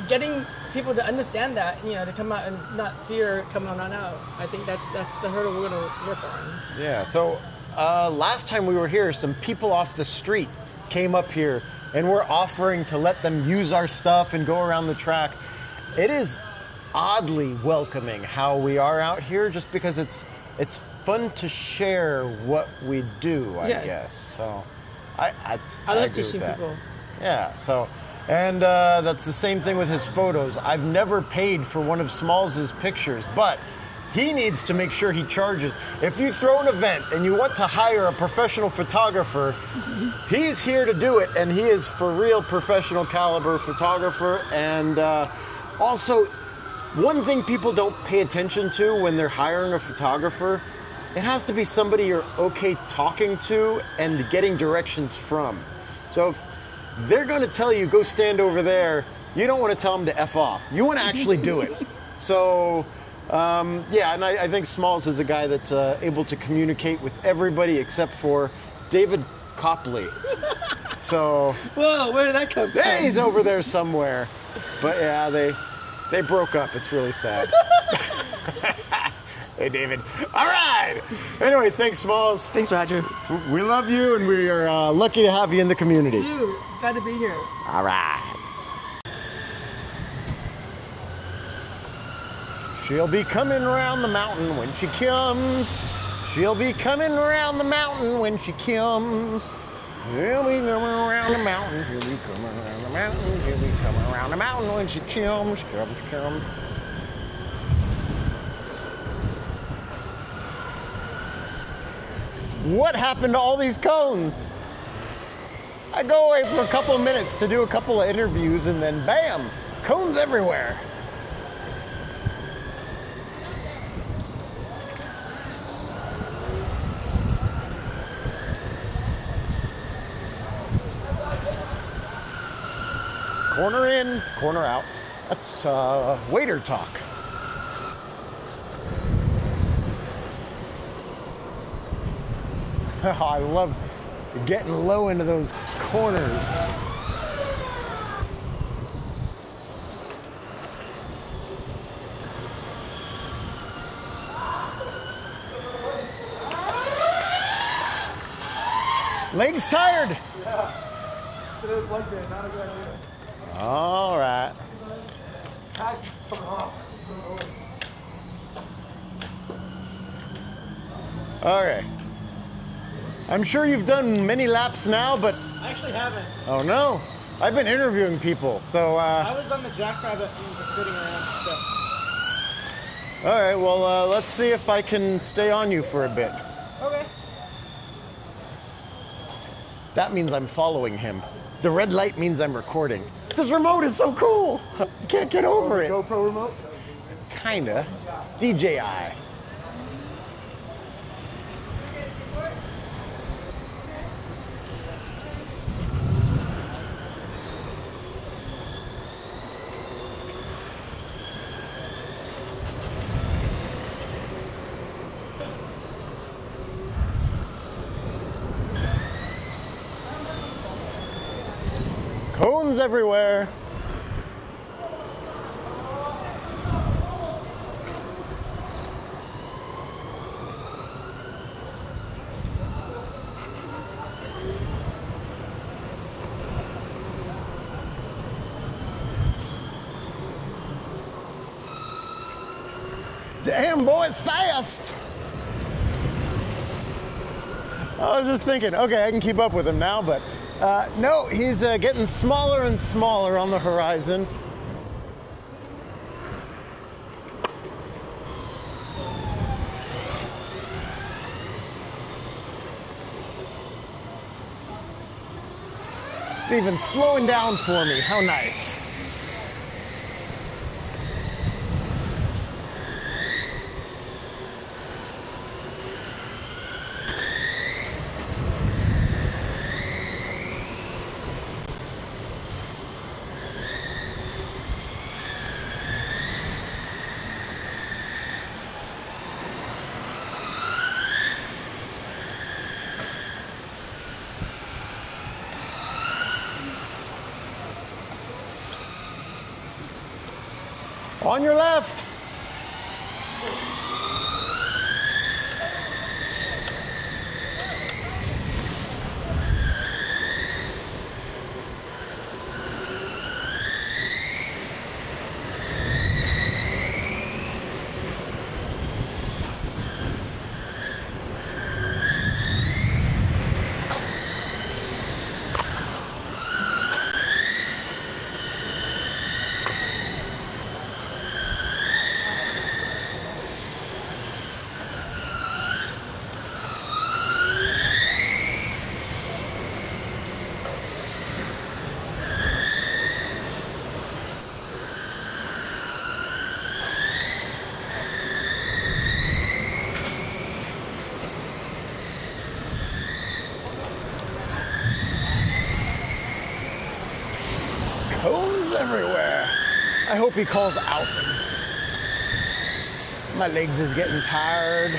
getting people to understand that, to come out and not fear coming on out. I think that's the hurdle we're gonna work on. Yeah. So last time we were here, some people off the street came up here and we're offering to let them use our stuff and go around the track. It is oddly welcoming how we are out here, just because it's fun to share what we do, I guess. So I love teaching people. Yeah. So. And that's the same thing with his photos. I've never paid for one of Smalls' pictures, but he needs to make sure he charges. If you throw an event and you want to hire a professional photographer, he's here to do it, and he is for real professional caliber photographer. And also, one thing people don't pay attention to when they're hiring a photographer, it has to be somebody you're okay talking to and getting directions from. So if they're going to tell you, go stand over there, you don't want to tell them to F off. You want to actually do it. So, yeah, and I think Smalls is a guy that's able to communicate with everybody except for David Copley. So, whoa, where did that come from? He's over there somewhere. But yeah, they broke up. It's really sad. Hey, David. All right. Anyway, thanks, Smalls. Thanks, Roger. We love you, and we are lucky to have you in the community. Glad to be here. All right. She'll be coming around the mountain when she comes. She'll be coming around the mountain when she comes. She'll be coming around the mountain. She'll be coming around the mountain. She'll be coming around the mountain when she comes. Comes. What happened to all these cones? I go away for a couple of minutes to do a couple of interviews, and then bam, cones everywhere. Corner in, corner out. That's waiter talk. I love getting low into those corners. Legs tired? Yeah. Today's leg day, not a good idea. All right. Okay. I'm sure you've done many laps now, but... I actually haven't. Oh no. I've been interviewing people, so... I was on the jackrabbit and just sitting around stuff. All right, well, let's see if I can stay on you for a bit. Okay. That means I'm following him. The red light means I'm recording. This remote is so cool. I can't get over it. GoPro remote? Kinda. DJI. Cones everywhere. Damn, boy, it's fast. I was just thinking, okay, I can keep up with him now, but no, he's getting smaller and smaller on the horizon. It's even slowing down for me. How nice. On your left. Cones everywhere. I hope he calls out. My legs is getting tired.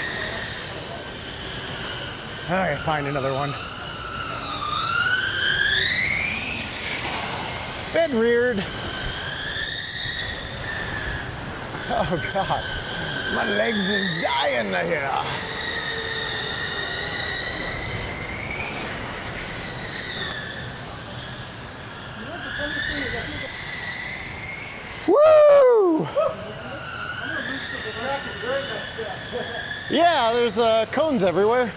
All right, find another one. Bed reared. Oh God, my legs is dying here. Woo! Yeah, there's cones everywhere.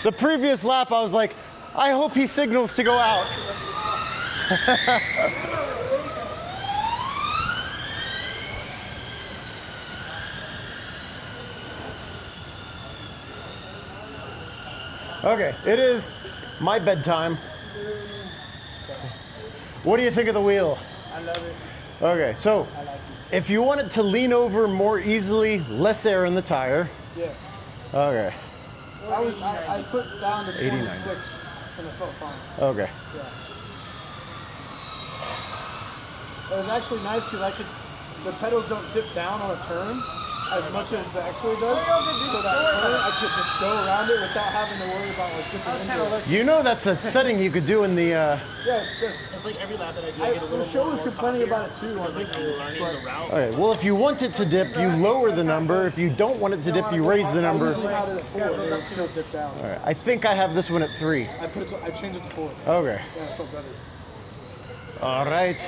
The previous lap, I was like, I hope he signals to go out. Okay, it is my bedtime. What do you think of the wheel? I love it. Okay, so if you want it to lean over more easily, less air in the tire. Yeah. Okay. I put down to 89. 26 and it felt fine. Okay. Yeah. It was actually nice because the pedals don't dip down on a turn as much as the XWay does. So that turn, I could just go around it without having to worry about like dipping into it. You know that's a setting you could do in the... Yeah, it's just... It's like every lap that I do, I get a little the show more was complaining about it too. On like you're learning the route. Okay, well if you want it to dip, you lower the number. If you don't want it to dip, you raise the number. I usually had it at 4, but it would still dip down. All right, I think I have this one at 3. I changed it to 4. Okay. Yeah, it felt better. All right.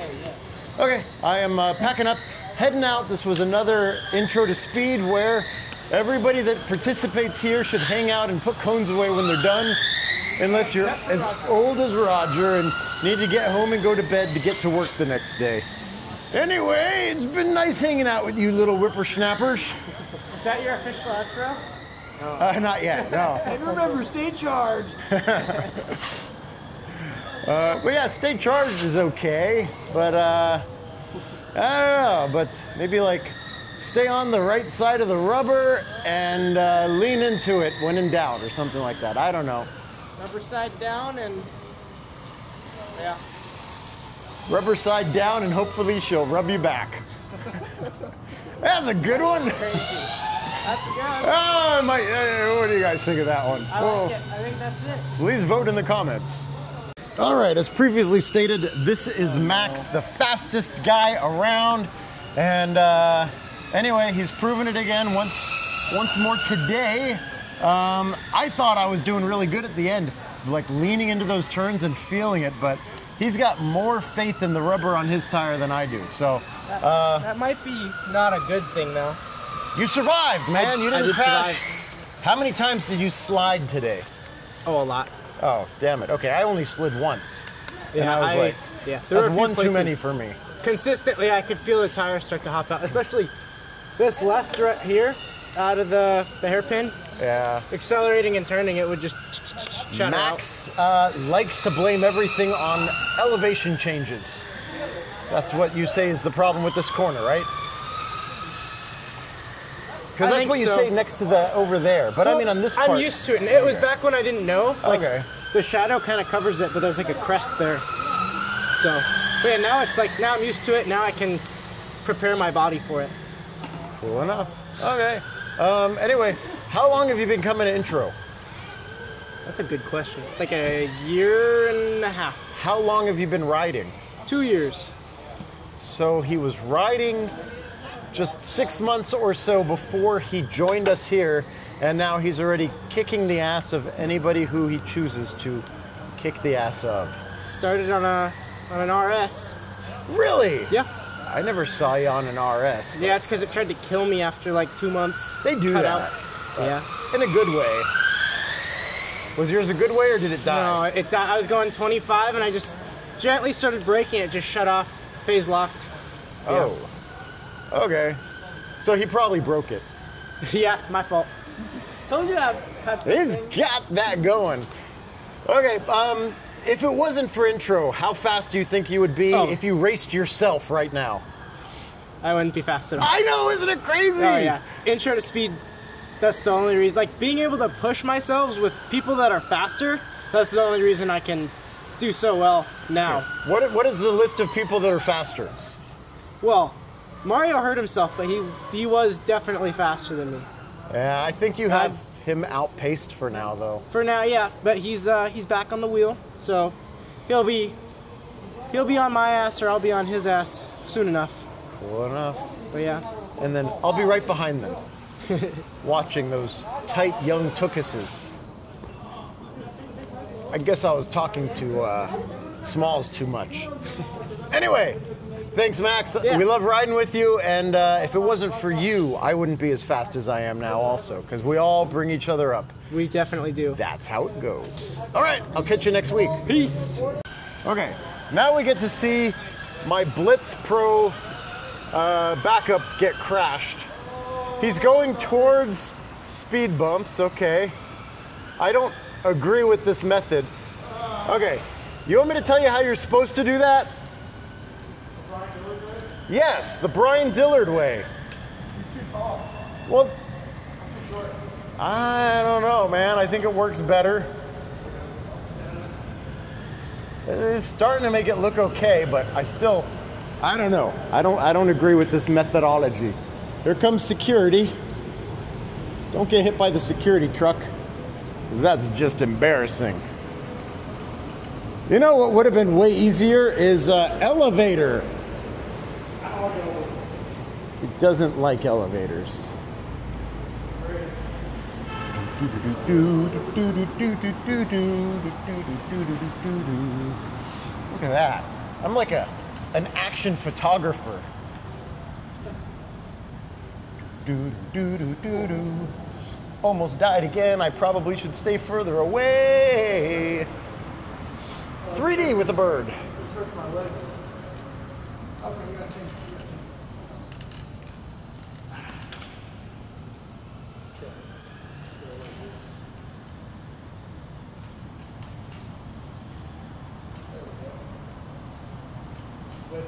Okay, I am packing up, heading out. This was another Intro to Speed where Everybody that participates here should hang out and put cones away when they're done, unless you're as old as Roger and need to get home and go to bed to get to work the next day. Anyway, it's been nice hanging out with you little whippersnappers. Is that your official outro? Not yet, no. And remember, stay charged. But yeah, stay charged is okay, but I don't know, but maybe like stay on the right side of the rubber and lean into it when in doubt or something like that. I don't know. Rubber side down and yeah. Rubber side down and hopefully she'll rub you back. That's a good one. That's a good. Oh, what do you guys think of that one? I like it. I think that's it. Please vote in the comments. All right, as previously stated, this is Max, the fastest guy around. And anyway, he's proven it again once more today. I thought I was doing really good at the end, like leaning into those turns and feeling it, but he's got more faith in the rubber on his tire than I do. So that might be not a good thing, though. You survived, man. You didn't crash. Survive. How many times did you slide today? Oh, a lot. Oh, damn it. Okay, I only slid once. Yeah, and I was like, yeah, that's one too many for me. Consistently, I could feel the tires start to hop out, especially this left right here, out of the hairpin. Yeah. Accelerating and turning, it would just shut Max likes to blame everything on elevation changes. That's what you say is the problem with this corner, right? Because that's what you say next to the over there. But well, I mean on this part. I'm used to it, and it was back when I didn't know. Like, the shadow kind of covers it, but there's like a crest there. So, but yeah, now it's like, now I'm used to it, now I can prepare my body for it. Cool enough. Okay. Anyway, how long have you been coming to Intro? That's a good question. Like a year and a half. How long have you been riding? 2 years. So he was riding just 6 months or so before he joined us here, and now he's already kicking the ass of anybody who he chooses to kick the ass of. Started on an RS. Really? Yeah. I never saw you on an RS. Yeah, it's because it tried to kill me after like 2 months. They do that. Out. Yeah. In a good way. Was yours a good way or did it die? No, it died. I was going 25 and I just gently started braking. It just shut off, phase locked. Oh. Yeah. Okay. So he probably broke it. Yeah, my fault. Told you that. He's got that going. Okay, if it wasn't for Intro, how fast do you think you would be if you raced yourself right now? I wouldn't be fast at all. I know, isn't it crazy? Oh yeah, Intro2Speed, that's the only reason. Like, being able to push myself with people that are faster, that's the only reason I can do so well now. Okay. What is the list of people that are faster? Well, Mario hurt himself, but he was definitely faster than me. Yeah, I think you have him outpaced for now, though. For now, yeah, but he's back on the wheel, so he'll be on my ass or I'll be on his ass soon enough. Cool enough. But yeah. And then I'll be right behind them, watching those tight young tookuses. I guess I was talking to Smalls too much. Anyway, thanks, Max. Yeah. We love riding with you, and if it wasn't for you, I wouldn't be as fast as I am now also, because we all bring each other up. We definitely do. That's how it goes. All right, I'll catch you next week. Peace. Okay, now we get to see my Blitz Pro backup get crashed. He's going towards speed bumps, okay. I don't agree with this method. Okay, you want me to tell you how you're supposed to do that? Yes, the Brian Dillard way. He's too tall. Well, I'm too short. I don't know, man. I think it works better. It's starting to make it look okay, but I don't know. I don't agree with this methodology. Here comes security. Don't get hit by the security truck, 'cause that's just embarrassing. You know what would have been way easier is elevator. He doesn't like elevators. Look at that. I'm like an action photographer. Almost died again. I probably should stay further away. 3D with a bird. This hurts my legs. Okay, you gotta change. Way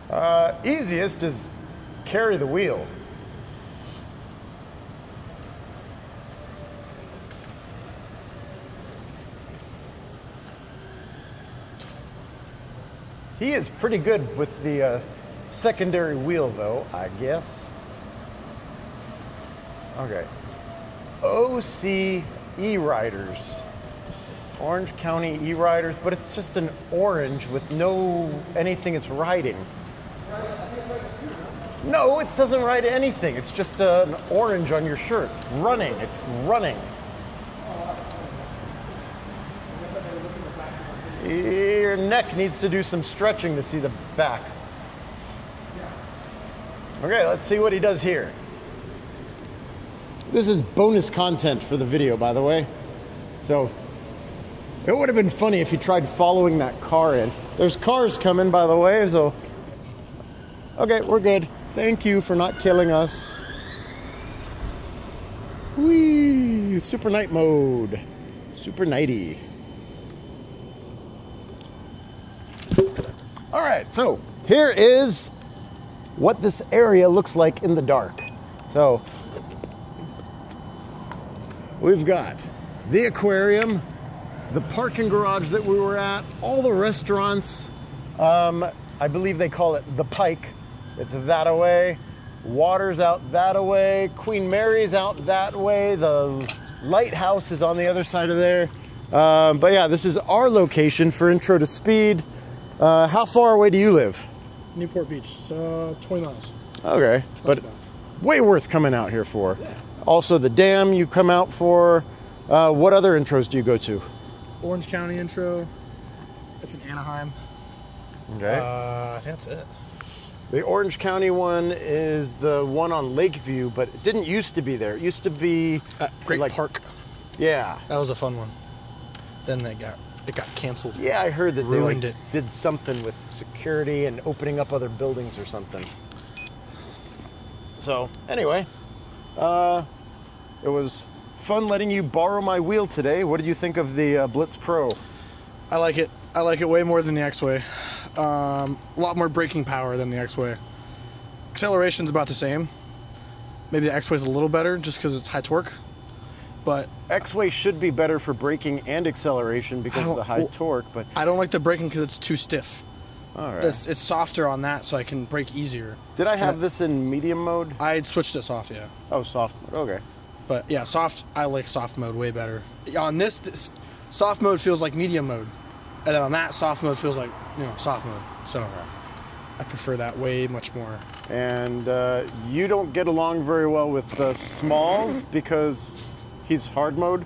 faster. Easiest is carry the wheel. He is pretty good with the secondary wheel though, I guess. Okay. OC E-Riders. Orange County E-Riders, but it's just an orange with no anything it's riding. No, it doesn't ride anything. It's just an orange on your shirt. Running, it's running. Your neck needs to do some stretching to see the back. Okay, let's see what he does here. This is bonus content for the video, by the way. So, it would have been funny if he tried following that car in. There's cars coming, by the way, so... Okay, we're good. Thank you for not killing us. Whee! Super night mode. Super nighty. All right, so here is what this area looks like in the dark. So we've got the aquarium, the parking garage that we were at, all the restaurants. I believe they call it the Pike. It's that away. Water's out that away. Queen Mary's out that way. The lighthouse is on the other side of there. But yeah, this is our location for Intro to Speed. How far away do you live? Newport Beach, 20 miles. Okay, but way worth coming out here for. Yeah. Also the dam you come out for. What other intros do you go to? Orange County intro. It's in Anaheim. Okay. I think that's it. The Orange County one is the one on Lakeview, but it didn't used to be there. It used to be Great Park. Yeah. That was a fun one. Then it got canceled. Yeah, I heard that Ruined they it. did something with security and opening up other buildings or something. So anyway, it was fun letting you borrow my wheel today. What did you think of the Blitz Pro? I like it. I like it way more than the XWay. A lot more braking power than the XWay. Acceleration's about the same. Maybe the XWay's a little better just because it's high torque. But XWay should be better for braking and acceleration because of the high torque. But I don't like the braking because it's too stiff. All right. It's softer on that, so I can brake easier. Did I have this in medium mode? I switched it soft, yeah. Oh, soft mode. Okay. But yeah, soft. I like soft mode way better. On this soft mode feels like medium mode, and then on that, soft mode feels like soft mode. So I prefer that way much more. And you don't get along very well with the Smalls because he's hard mode?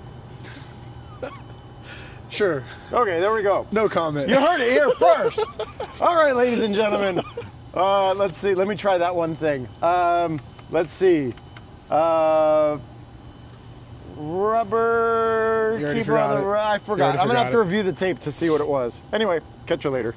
Sure. Okay, there we go. No comment. You heard it here first. All right, ladies and gentlemen. Let's see. Let me try that one thing. Let's see. Rubber. You already Keep on forgot the. it. I forgot. You I'm gonna have forgot to it. review the tape to see what it was. Anyway, catch you later.